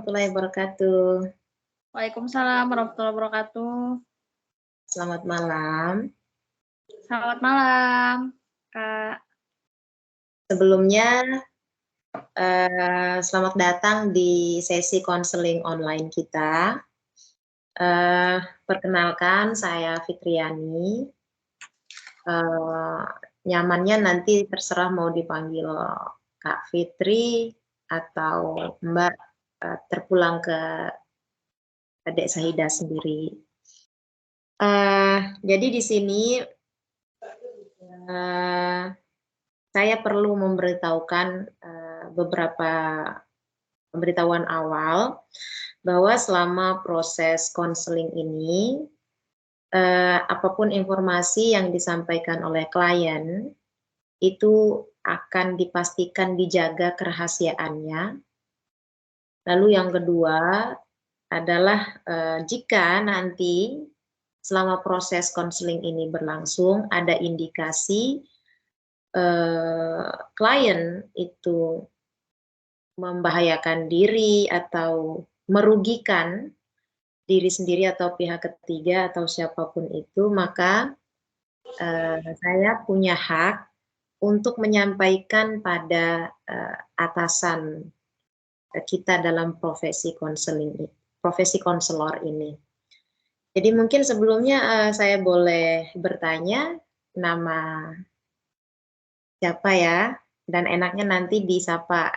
warahmatullahi wabarakatuh. Waalaikumsalam warahmatullahi wabarakatuh. Selamat malam. Selamat malam, Kak. Sebelumnya, selamat datang di sesi konseling online kita. Perkenalkan, saya Fitriani. Nyamannya nanti terserah mau dipanggil Kak Fitri atau Mbak, terpulang ke Adik Sahida sendiri. Jadi di sini saya perlu memberitahukan beberapa pemberitahuan awal bahwa selama proses konseling ini, apapun informasi yang disampaikan oleh klien itu akan dipastikan dijaga kerahasiaannya. Lalu yang kedua adalah jika nanti selama proses konseling ini berlangsung ada indikasi klien itu membahayakan diri atau merugikan diri sendiri atau pihak ketiga atau siapapun itu, maka saya punya hak untuk menyampaikan pada atasan kita dalam profesi konselor ini. Jadi mungkin sebelumnya saya boleh bertanya nama siapa ya, dan enaknya nanti disapa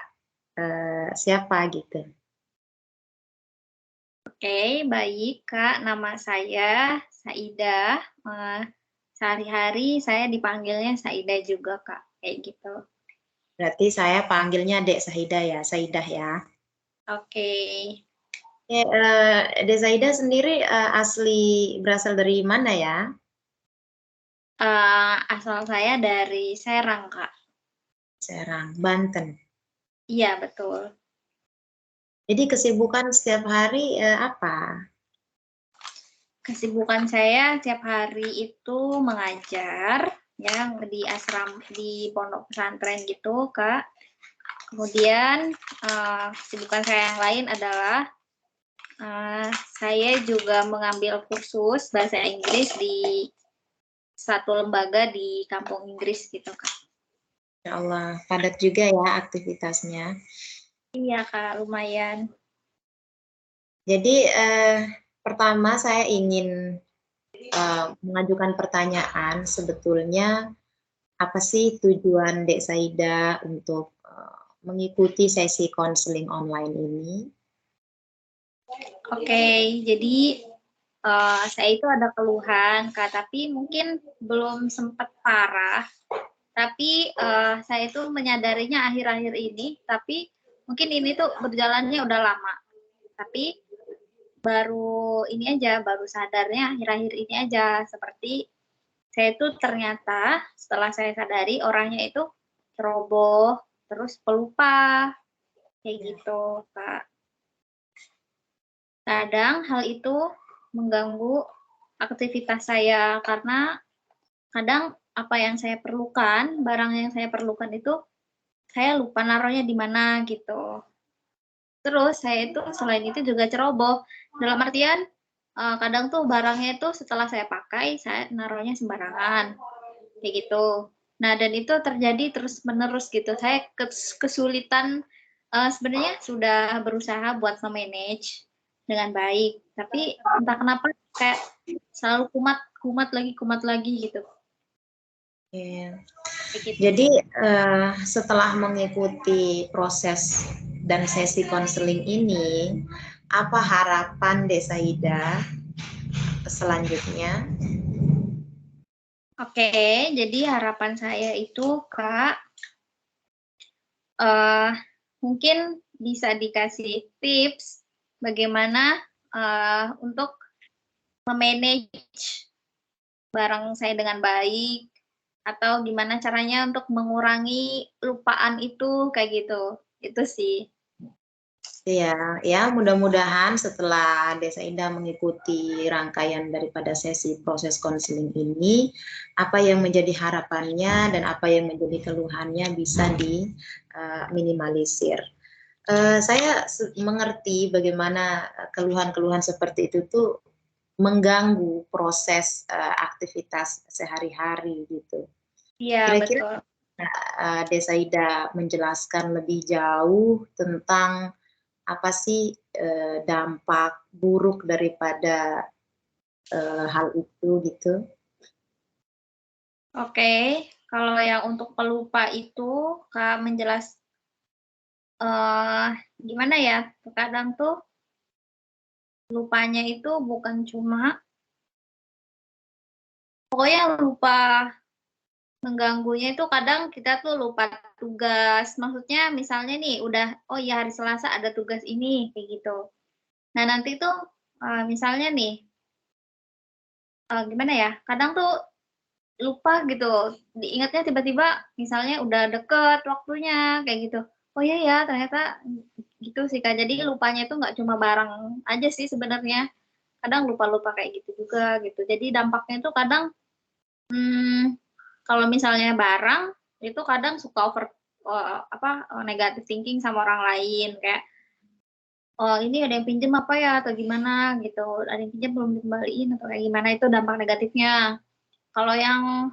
siapa gitu. Oke, baik Kak. Nama saya Saidah. Sehari-hari saya dipanggilnya Saidah juga Kak, kayak gitu. Berarti saya panggilnya Dek Saidah ya, Saidah ya. Oke. Dek Saidah sendiri asli berasal dari mana ya? Asal saya dari Serang Kak. Serang, Banten. Iya, betul. Jadi kesibukan setiap hari apa? Kesibukan saya setiap hari itu mengajar, ya, di pondok pesantren gitu, Kak. Kemudian kesibukan saya yang lain adalah saya juga mengambil kursus bahasa Inggris di satu lembaga di kampung Inggris gitu, Kak. Ya Allah, padat juga ya aktivitasnya. Iya, Kak, lumayan. Jadi pertama saya ingin mengajukan pertanyaan, sebetulnya apa sih tujuan Dek Saida untuk mengikuti sesi konseling online ini? Oke, jadi saya itu ada keluhan, Kak, tapi mungkin belum sempat parah. Tapi saya itu menyadarinya akhir-akhir ini, tapi mungkin ini tuh berjalannya udah lama. Tapi baru sadarnya akhir-akhir ini aja. Seperti saya itu ternyata setelah saya sadari orangnya itu ceroboh, terus pelupa, kayak gitu, Kak. Kadang hal itu mengganggu aktivitas saya karena kadang apa yang saya perlukan, barang yang saya perlukan itu saya lupa naruhnya di mana gitu. Terus saya itu selain itu juga ceroboh, dalam artian kadang tuh barangnya itu setelah saya pakai, saya naruhnya sembarangan, kayak gitu. Nah, dan itu terjadi terus-menerus gitu. Saya kesulitan, sebenarnya sudah berusaha buat nge-manage dengan baik, tapi entah kenapa kayak selalu kumat lagi gitu. Jadi setelah mengikuti proses dan sesi konseling ini, apa harapan Dek Saida selanjutnya? Oke, jadi harapan saya itu, Kak, mungkin bisa dikasih tips bagaimana untuk memanage barang saya dengan baik, atau gimana caranya untuk mengurangi lupaan itu, kayak gitu. Itu sih. Iya, ya mudah-mudahan setelah Desa Indah mengikuti rangkaian daripada sesi proses konseling ini, apa yang menjadi harapannya dan apa yang menjadi keluhannya bisa diminimalisir. Saya mengerti bagaimana keluhan-keluhan seperti itu tuh mengganggu proses aktivitas sehari-hari gitu. Iya, Kira-kira betul. Desa Ida menjelaskan lebih jauh tentang apa sih dampak buruk daripada hal itu gitu? Oke, kalau yang untuk pelupa itu, Kak, eee, gimana ya, terkadang tuh lupanya itu bukan cuma pokoknya lupa mengganggunya itu kadang kita tuh lupa tugas. Maksudnya misalnya nih udah, "Oh ya hari Selasa ada tugas ini," kayak gitu. Nah nanti tuh, misalnya nih, gimana ya, kadang tuh lupa gitu, diingatnya tiba-tiba misalnya udah deket waktunya, kayak gitu. Oh iya ya ternyata gitu sih, Kak. Jadi lupanya itu nggak cuma barang aja sih sebenarnya, kadang lupa-lupa kayak gitu juga gitu. Jadi dampaknya itu kadang, mmm, kalau misalnya barang, itu kadang suka negative thinking sama orang lain, kayak, "Oh ini ada yang pinjam apa ya?" Atau gimana gitu, "Ada yang pinjam belum dikembaliin," atau kayak gimana, itu dampak negatifnya. Kalau yang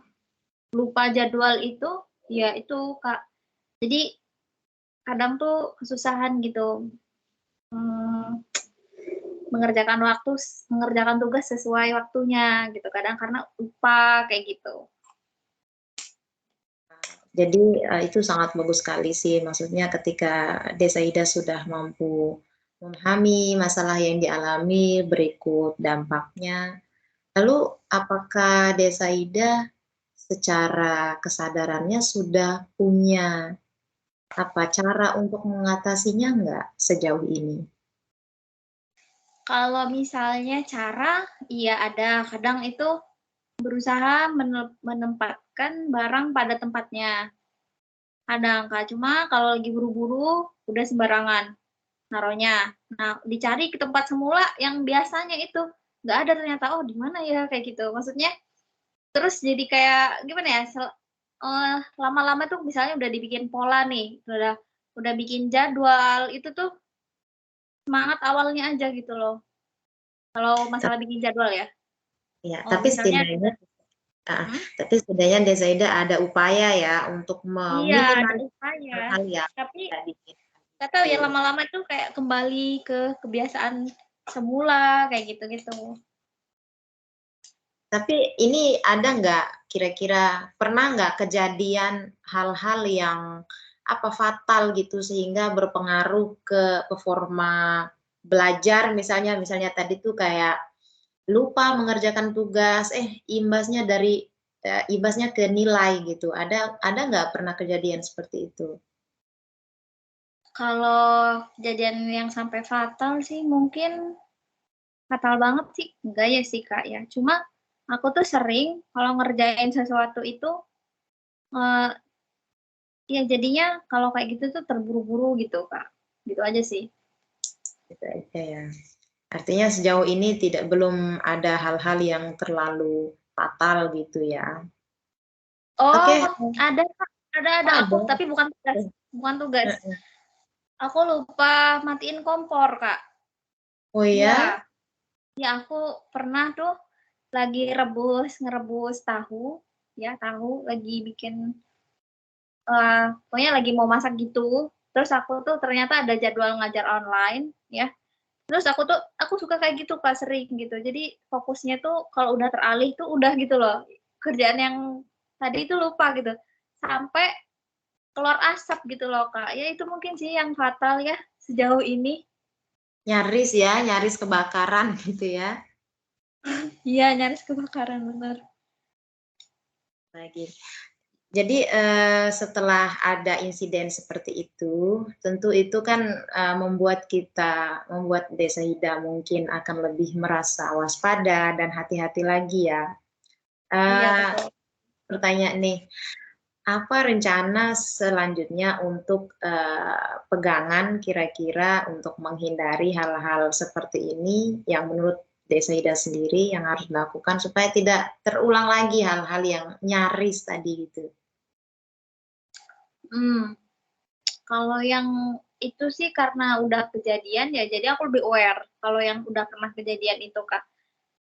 lupa jadwal itu, ya itu, Kak. Jadi kadang tuh kesusahan gitu, mmm, mengerjakan tugas sesuai waktunya gitu, kadang karena lupa kayak gitu. Jadi itu sangat bagus sekali sih, maksudnya ketika Desa Ida sudah mampu memahami masalah yang dialami, berikut dampaknya. Lalu apakah Desa Ida secara kesadarannya sudah punya apa, cara untuk mengatasinya nggak sejauh ini? Kalau misalnya cara, iya ada, kadang itu berusaha menempatkan barang pada tempatnya, kadang, Kak. Cuma kalau lagi buru-buru, udah sembarangan naruhnya. Nah, dicari ke tempat semula yang biasanya itu, nggak ada ternyata, "Oh, di mana ya?" Kayak gitu. Maksudnya terus jadi kayak gimana ya, lama-lama tuh misalnya udah dibikin pola nih, udah bikin jadwal, itu tuh semangat awalnya aja gitu loh, kalau Tap masalah bikin jadwal ya. ya, Oh, misalnya setidaknya heeh, mhm? tapi setidaknya Desa Ida ada upaya ya untuk Iya, ada meminimalisir upaya, hal-hal yang tapi tadi nggak tahu ya itu. lama-lama tuh kayak kembali ke kebiasaan semula, kayak gitu-gitu. Tapi ini ada nggak kira-kira pernah nggak kejadian hal-hal yang apa, fatal gitu sehingga berpengaruh ke performa belajar misalnya tadi tuh kayak lupa mengerjakan tugas, imbasnya ke nilai gitu. Ada nggak pernah kejadian seperti itu? Kalau kejadian yang sampai fatal sih mungkin fatal banget sih, enggak ya sih, Kak, ya. Cuma aku tuh sering kalau ngerjain sesuatu itu, eee, ya jadinya kalau kayak gitu tuh terburu-buru gitu, Kak. Gitu aja sih. Gitu aja ya. Artinya sejauh ini belum ada hal-hal yang terlalu fatal gitu ya. Oh, Oke, ada, Kak, ada oh aku, ada. tapi bukan tugas. Heeh. Aku lupa matiin kompor, Kak. Oh Iya, ya? iya aku pernah tuh lagi ngerebus tahu, ya tahu, lagi bikin, pokoknya lagi mau masak gitu, terus aku tuh ternyata ada jadwal ngajar online, ya. Terus aku suka kayak gitu, Kak, sering gitu. Jadi fokusnya tuh kalau udah teralih tuh udah gitu loh, kerjaan yang tadi itu lupa gitu, sampai keluar asap gitu loh, Kak. Ya itu mungkin sih yang fatal ya sejauh ini. Nyaris ya, nyaris kebakaran gitu ya. Iya, nyaris kebakaran, bener. Lagi. Jadi, setelah ada insiden seperti itu, tentu itu kan, membuat Desa Ida mungkin akan lebih merasa waspada dan hati-hati lagi ya. Iya, Eee, betul. Pertanyaan nih, apa rencana selanjutnya untuk, pegangan kira-kira untuk menghindari hal-hal seperti ini yang menurut Desa Ida sendiri yang harus dilakukan supaya tidak terulang lagi hal-hal yang nyaris tadi gitu? Mmm, kalau yang itu sih karena udah kejadian ya, jadi aku lebih aware kalau yang udah pernah kejadian itu, Kak.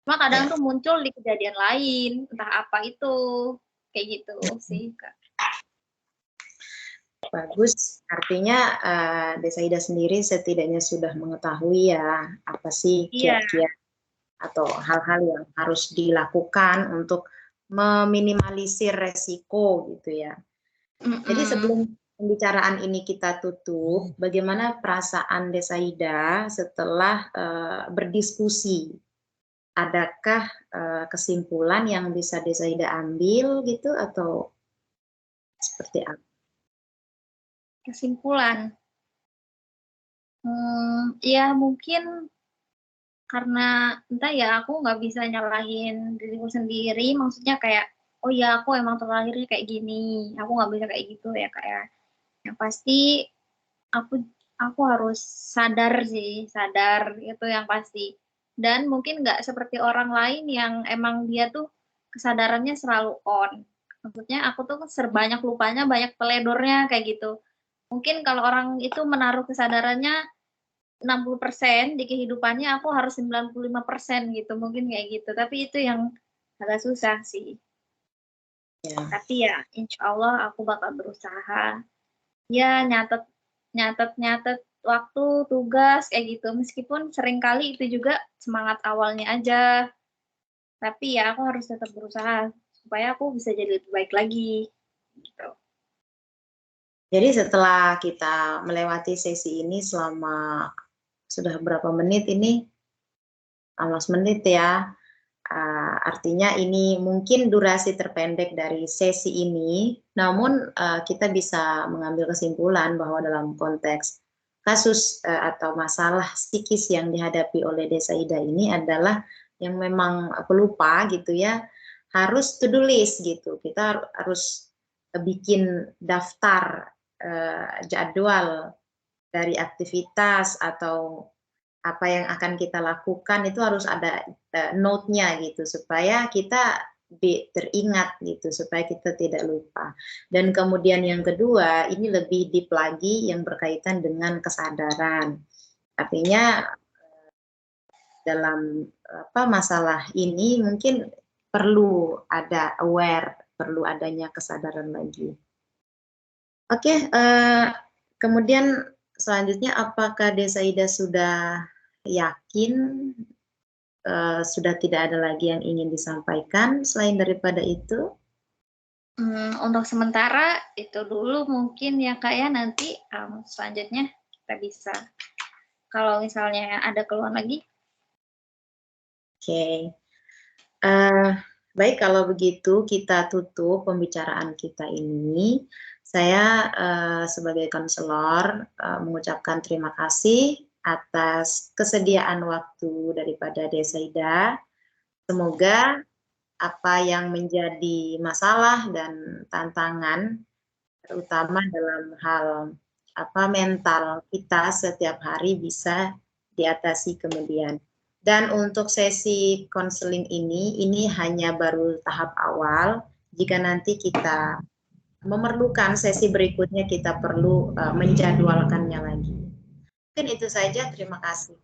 Cuma kadang Ya, tuh muncul di kejadian lain, entah apa itu, kayak gitu sih, Kak. bagus. Artinya Desaida sendiri setidaknya sudah mengetahui ya apa sih Iya. kiat-kiat atau hal-hal yang harus dilakukan untuk meminimalisir resiko gitu ya. Jadi sebelum pembicaraan ini kita tutup, bagaimana perasaan Desaida setelah berdiskusi? Adakah kesimpulan yang bisa Desaida ambil gitu atau seperti apa? Kesimpulan, ya mungkin karena entah ya aku nggak bisa nyalahin diriku sendiri, maksudnya kayak, oh ya aku emang terlahirnya kayak gini, aku nggak bisa kayak gitu ya Kak ya. Yang pasti aku aku harus sadar sih, sadar itu yang pasti. Dan mungkin nggak seperti orang lain yang emang dia tuh kesadarannya selalu on. Maksudnya aku tuh serbanyak lupanya, banyak teledornya kayak gitu. Mungkin kalau orang itu menaruh kesadarannya 60% di kehidupannya, aku harus 95% gitu, mungkin kayak gitu. Tapi itu yang agak susah sih. Ya. Tapi ya insya Allah aku bakal berusaha. Ya nyatet waktu, tugas, kayak gitu. Meskipun seringkali itu juga semangat awalnya aja. Tapi ya aku harus tetap berusaha supaya aku bisa jadi lebih baik lagi. Gitu. Jadi setelah kita melewati sesi ini selama sudah berapa menit ini? 15 menit ya. Artinya ini mungkin durasi terpendek dari sesi ini, namun kita bisa mengambil kesimpulan bahwa dalam konteks kasus atau masalah psikis yang dihadapi oleh Desaida ini adalah yang memang pelupa gitu ya, harus to do list gitu. Kita harus bikin daftar jadwal dari aktivitas atau apa yang akan kita lakukan itu harus ada note-nya gitu supaya kita teringat gitu supaya kita tidak lupa. Dan kemudian yang kedua ini lebih deep lagi yang berkaitan dengan kesadaran. Artinya dalam masalah ini mungkin perlu ada aware, perlu adanya kesadaran lagi. Oke, kemudian selanjutnya apakah Desaida sudah yakin sudah tidak ada lagi yang ingin disampaikan selain daripada itu? Untuk sementara itu dulu mungkin ya Kak ya, nanti selanjutnya kita bisa kalau misalnya ada keluhan lagi. Oke. Baik, kalau begitu kita tutup pembicaraan kita ini. Saya sebagai konselor mengucapkan terima kasih atas kesediaan waktu daripada Desaida. Semoga apa yang menjadi masalah dan tantangan, terutama dalam hal mental kita setiap hari bisa diatasi kemudian. Dan untuk sesi konseling ini hanya baru tahap awal. Jika nanti kita memerlukan sesi berikutnya, kita perlu menjadwalkannya lagi. Mungkin itu saja. Terima kasih.